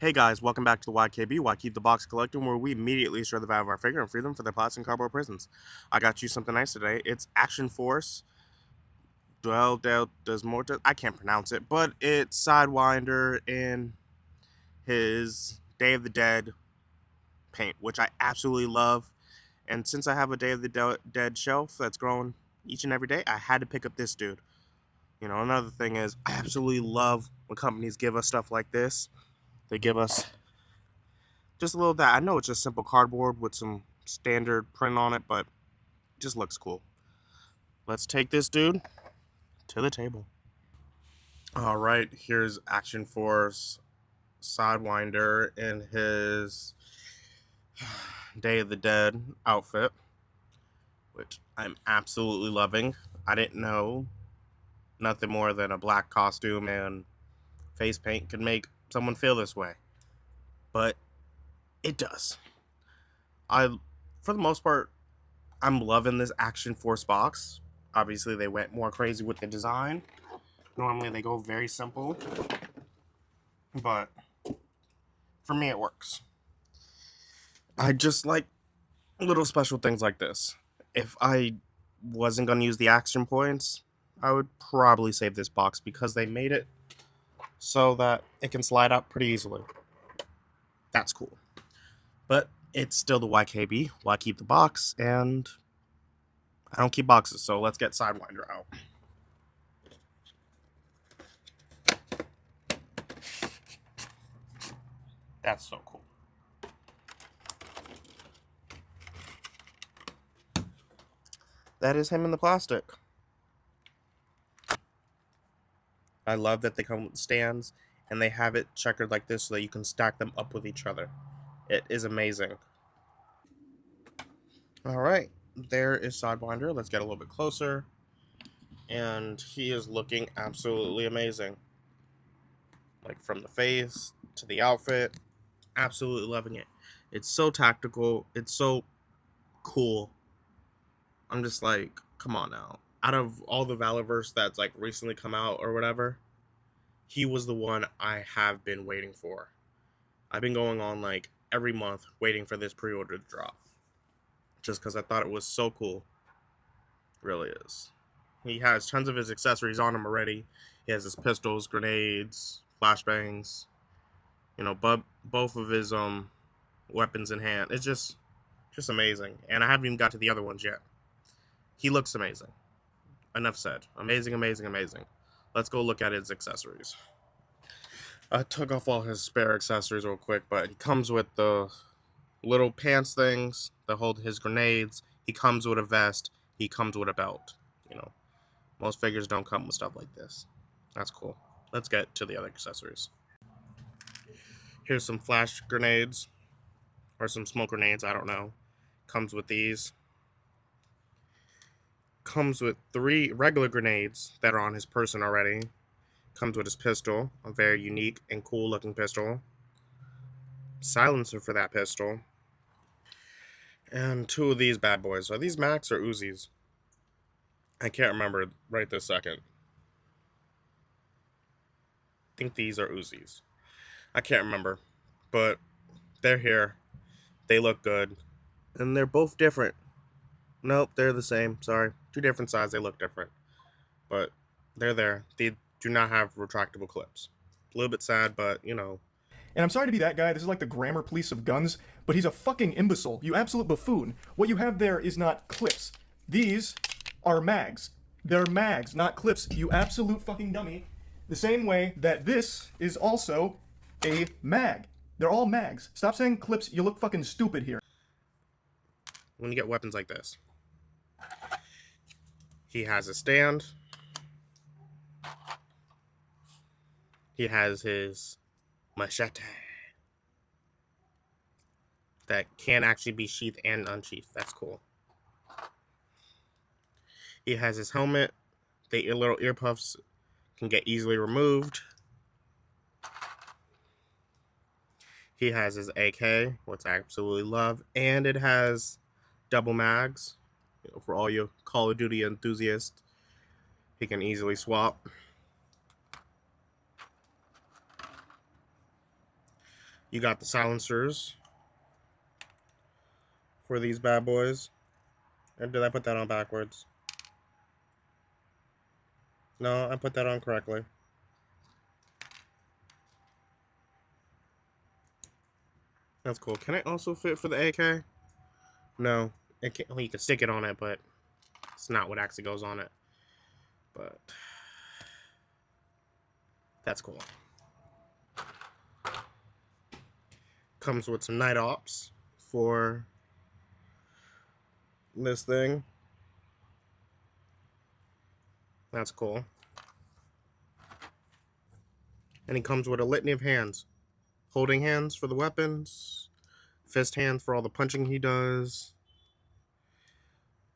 Hey guys, welcome back to the YKB, Why Keep the Box Collecting, where we immediately destroy the value of our figure and free them for their plastic and cardboard prisons. I got you something nice today. It's Action Force does Muertos. I can't pronounce it, but it's Sidewinder in his Day of the Dead paint, which I absolutely love. And since I have a Day of the Dead shelf that's growing each and every day, I had to pick up this dude. Another thing is, I absolutely love when companies give us stuff like this. They give us just a little that. I know it's just simple cardboard with some standard print on it, but it just looks cool. Let's take this dude to the table. All right, here's Action Force Sidewinder in his Day of the Dead outfit, which I'm absolutely loving. I didn't know nothing more than a black costume and face paint could make someone feel this way, but it does. For the most part, I'm loving this Action Force box. Obviously, they went more crazy with the design. Normally, they go very simple, but for me, it works. I just like little special things like this. If I wasn't going to use the action points, I would probably save this box because they made it so that it can slide out pretty easily. That's cool. But it's still the YKB. Why keep the box? And I don't keep boxes, so let's get Sidewinder out. That's so cool. That is him in the plastic. I love that they come with stands and they have it checkered like this so that you can stack them up with each other. It is amazing. Alright, there is Sidewinder. Let's get a little bit closer. And he is looking absolutely amazing. Like from the face to the outfit. Absolutely loving it. It's so tactical. It's so cool. I'm just like, come on now. Out of all the Valaverse that's like recently come out or whatever, he was the one I have been waiting for. I've been going on like every month waiting for this pre-order to drop. Just because I thought it was so cool. It really is. He has tons of his accessories on him already. He has his pistols, grenades, flashbangs. But both of his weapons in hand. It's just amazing. And I haven't even got to the other ones yet. He looks amazing. Enough said. Amazing, amazing, amazing. Let's go look at his accessories. I took off all his spare accessories real quick, but he comes with the little pants things that hold his grenades. He comes with a vest. He comes with a belt. Most figures don't come with stuff like this. That's cool. Let's get to the other accessories. Here's some flash grenades. Or some smoke grenades, I don't know. Comes with these. Comes with 3 regular grenades that are on his person already. Comes with his pistol. A very unique and cool looking pistol. Silencer for that pistol. And 2 of these bad boys. Are these Max or Uzis? I can't remember right this second. I think these are Uzis. I can't remember. But they're here. They look good. And they're both different. Nope, they're the same. Sorry. 2 different sizes. They look different. But they're there. They do not have retractable clips. A little bit sad, but And I'm sorry to be that guy, this is like the grammar police of guns, but he's a fucking imbecile. You absolute buffoon. What you have there is not clips. These are mags. They're mags, not clips, you absolute fucking dummy. The same way that this is also a mag. They're all mags. Stop saying clips, you look fucking stupid here. When you get weapons like this, he has a stand. He has his machete that can actually be sheathed and unsheathed. That's cool. He has his helmet. The little ear puffs can get easily removed. He has his AK, which I absolutely love, and it has double mags. For all you Call of Duty enthusiasts, he can easily swap. You got the silencers for these bad boys. Or did I put that on backwards? No, I put that on correctly. That's cool. Can it also fit for the AK? No. It can't, well, you can stick it on it, but it's not what actually goes on it. But that's cool. Comes with some night ops for this thing. That's cool. And he comes with a litany of hands. Holding hands for the weapons, fist hands for all the punching he does,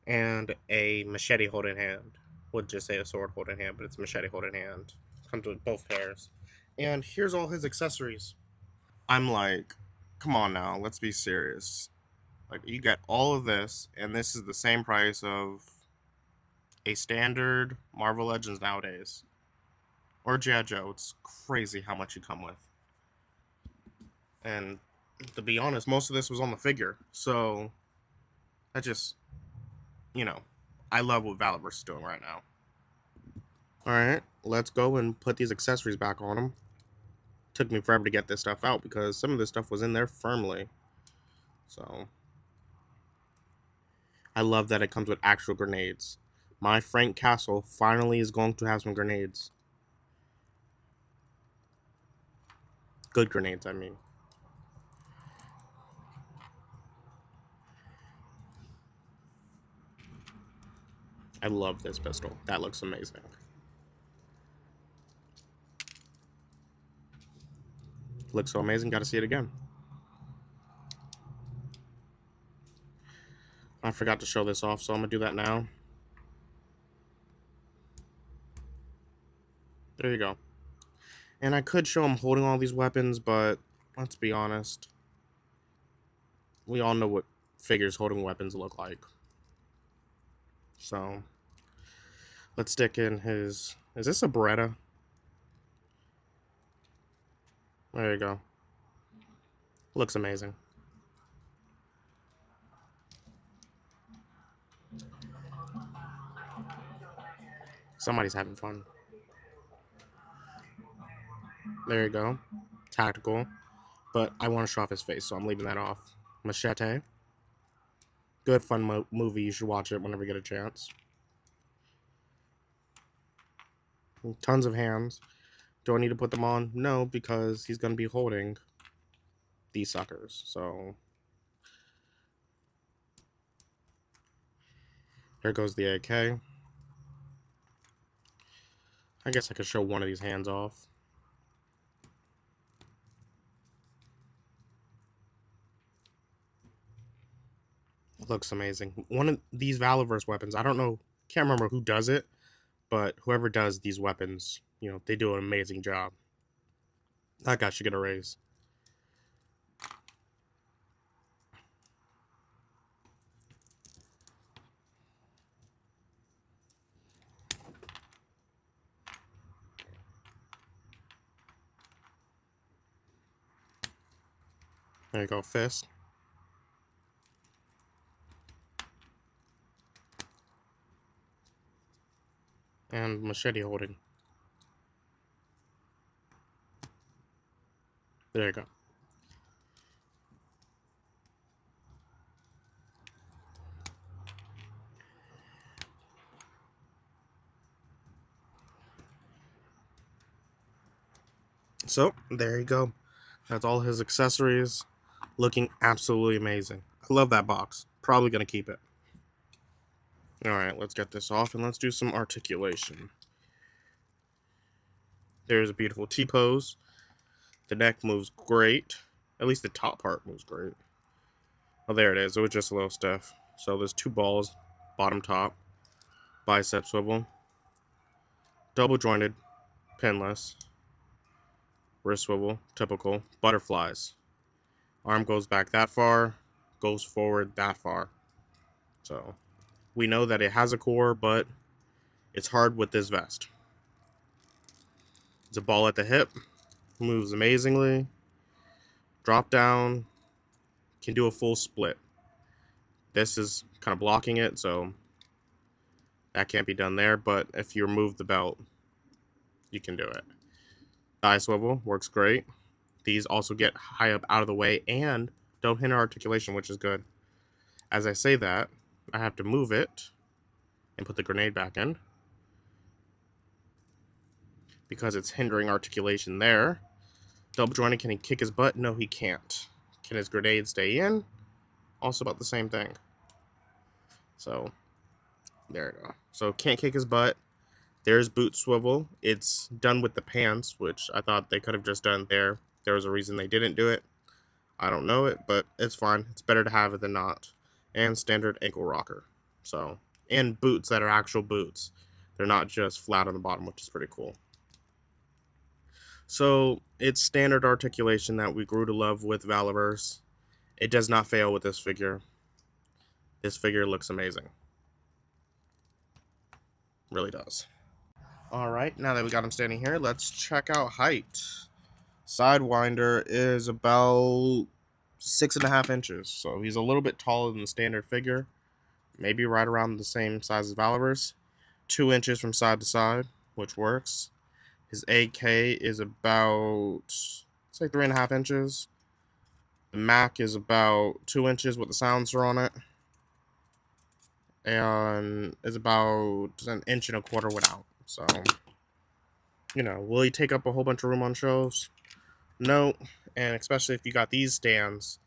and a machete holding hand. Would just say a sword holding hand, but it's a machete holding hand. Comes with both pairs. And here's all his accessories. I'm like, come on now, let's be serious. Like, you get all of this, and this is the same price of a standard Marvel Legends nowadays. Or G.I. Joe. It's crazy how much you come with. And to be honest, most of this was on the figure. So, that just, you know, I love what Valaverse is doing right now. Alright, let's go and put these accessories back on them. Took me forever to get this stuff out because some of this stuff was in there firmly. So, I love that it comes with actual grenades. My Frank Castle finally is going to have some grenades. Good grenades, I mean. I love this pistol. That looks amazing. Looks so amazing, gotta see it again. I forgot to show this off, so I'm gonna do that now. There you go. And I could show him holding all these weapons, but let's be honest. We all know what figures holding weapons look like. So, let's stick in his... Is this a Beretta? There you go. Looks amazing. Somebody's having fun. There you go. Tactical. But I want to show off his face, so I'm leaving that off. Machete. Good, fun movie. You should watch it whenever you get a chance. Tons of hands. Do I need to put them on? No, because he's going to be holding these suckers. So, there goes the AK. I guess I could show one of these hands off. It looks amazing. One of these Valaverse weapons, I don't know, can't remember who does it, but whoever does these weapons, you know, they do an amazing job. That guy should get a raise. There you go, fist. And machete holding. There you go. So, there you go. That's all his accessories. Looking absolutely amazing. I love that box. Probably going to keep it. Alright, let's get this off and let's do some articulation. There's a beautiful T-pose. The neck moves great. At least the top part moves great. Oh, there it is. It was just a little stiff. So there's two balls, bottom top, bicep swivel, double jointed, pinless, wrist swivel, typical, butterflies. Arm goes back that far, goes forward that far. So we know that it has a core, but it's hard with this vest. It's a ball at the hip, moves amazingly. Drop down, can do a full split. This is kind of blocking it, so that can't be done there, but if you remove the belt, you can do it. Thigh swivel works great. These also get high up out of the way and don't hinder articulation, which is good. As I say that, I have to move it and put the grenade back in because it's hindering articulation there. Double jointed, can he kick his butt? No, he can't. Can his grenade stay in? Also about the same thing. So, there you go. So, can't kick his butt. There's boot swivel. It's done with the pants, which I thought they could have just done there. There was a reason they didn't do it. I don't know it, but it's fine. It's better to have it than not. And standard ankle rocker. So, and boots that are actual boots. They're not just flat on the bottom, which is pretty cool. So, it's standard articulation that we grew to love with Valaverse. It does not fail with this figure. This figure looks amazing. Really does. Alright, now that we got him standing here, let's check out height. Sidewinder is about 6.5 inches, so he's a little bit taller than the standard figure. Maybe right around the same size as Valaverse. 2 inches from side to side, which works. His AK is about, say, 3.5 inches. The Mac is about 2 inches with the silencer on it. And is about 1.25 inches without. So, will he take up a whole bunch of room on shelves? No, and especially if you got these stands,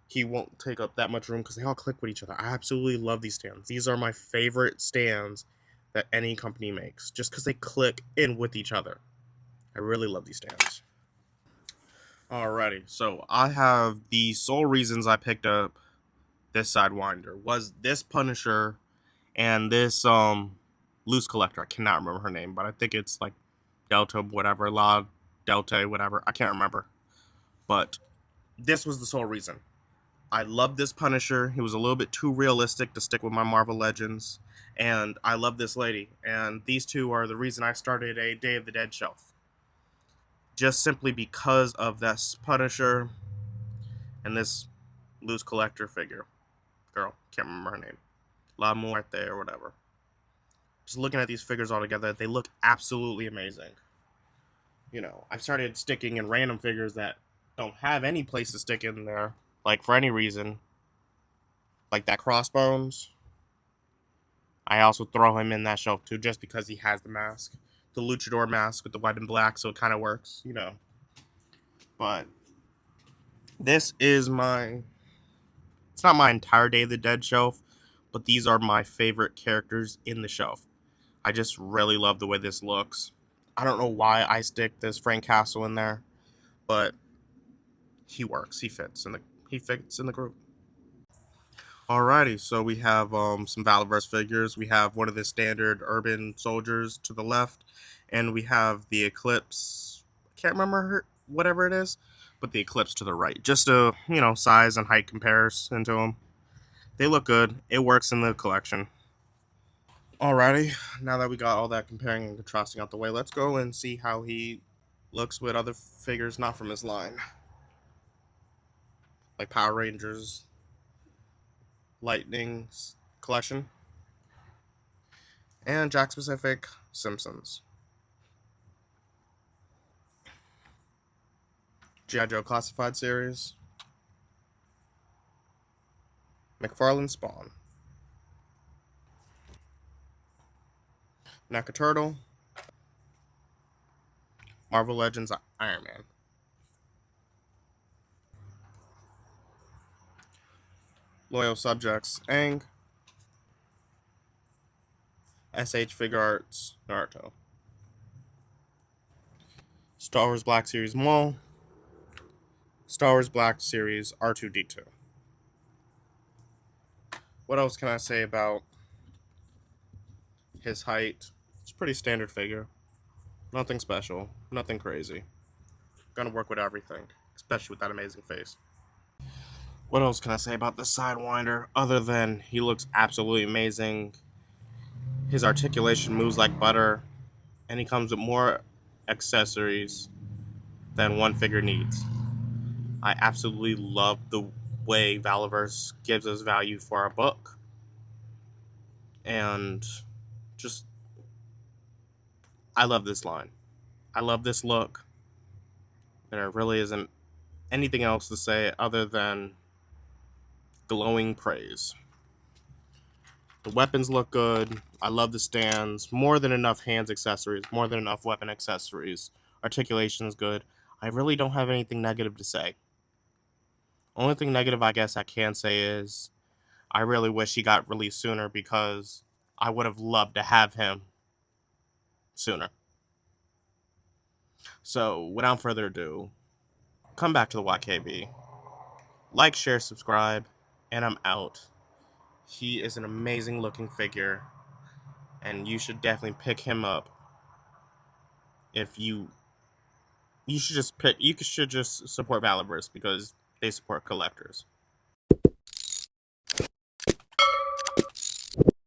he won't take up that much room because they all click with each other. I absolutely love these stands. These are my favorite stands that any company makes, just because they click in with each other. I really love these stands. Alrighty, so I have the sole reasons I picked up this Sidewinder was this Punisher and this loose collector. I cannot remember her name, but I think it's like Delta whatever, La Delta whatever. I can't remember. But this was the sole reason. I love this Punisher. He was a little bit too realistic to stick with my Marvel Legends. And I love this lady. And these two are the reason I started a Day of the Dead shelf. Just simply because of this Punisher and this loose collector figure. Girl, can't remember her name. La Muerta or whatever. Just looking at these figures all together, they look absolutely amazing. I've started sticking in random figures that don't have any place to stick in there, like for any reason. Like that Crossbones. I also throw him in that shelf too, just because he has the mask. The luchador mask with the white and black, so it kind of works, But this is it's not my entire Day of the Dead shelf, but these are my favorite characters in the shelf. I just really love the way this looks. I don't know why I stick this Frank Castle in there, but he works. He fits in the group. Alrighty, so we have some Valaverse figures. We have one of the standard urban soldiers to the left, and we have the Eclipse. I can't remember whatever it is, but the Eclipse to the right. Just a size and height comparison to them. They look good. It works in the collection. Alrighty, now that we got all that comparing and contrasting out the way, let's go and see how he looks with other figures not from his line. Like Power Rangers, Lightning collection, and Jack Specific Simpsons. G.I. Joe Classified Series, McFarlane Spawn, NECA Turtle, Marvel Legends Iron Man, Loyal Subjects Aang, SH Figure Arts Naruto, Star Wars Black Series Maul, Star Wars Black Series R2-D2. What else can I say about his height? It's a pretty standard figure. Nothing special, nothing crazy. Gonna work with everything, especially with that amazing face. What else can I say about this Sidewinder other than he looks absolutely amazing? His articulation moves like butter, and he comes with more accessories than one figure needs. I absolutely love the way Valaverse gives us value for our book. And just, I love this line. I love this look. There really isn't anything else to say other than glowing praise. The weapons look good. I love the stands. More than enough hands accessories, more than enough weapon accessories. Articulation is good. I really don't have anything negative to say. Only thing negative I guess I can say is I really wish he got released sooner because I would have loved to have him sooner. So, without further ado, come back to the YKB. Like, share, subscribe, and I'm out. He is an amazing looking figure, and you should definitely pick him up. If you should just support Valaverse because they support collectors.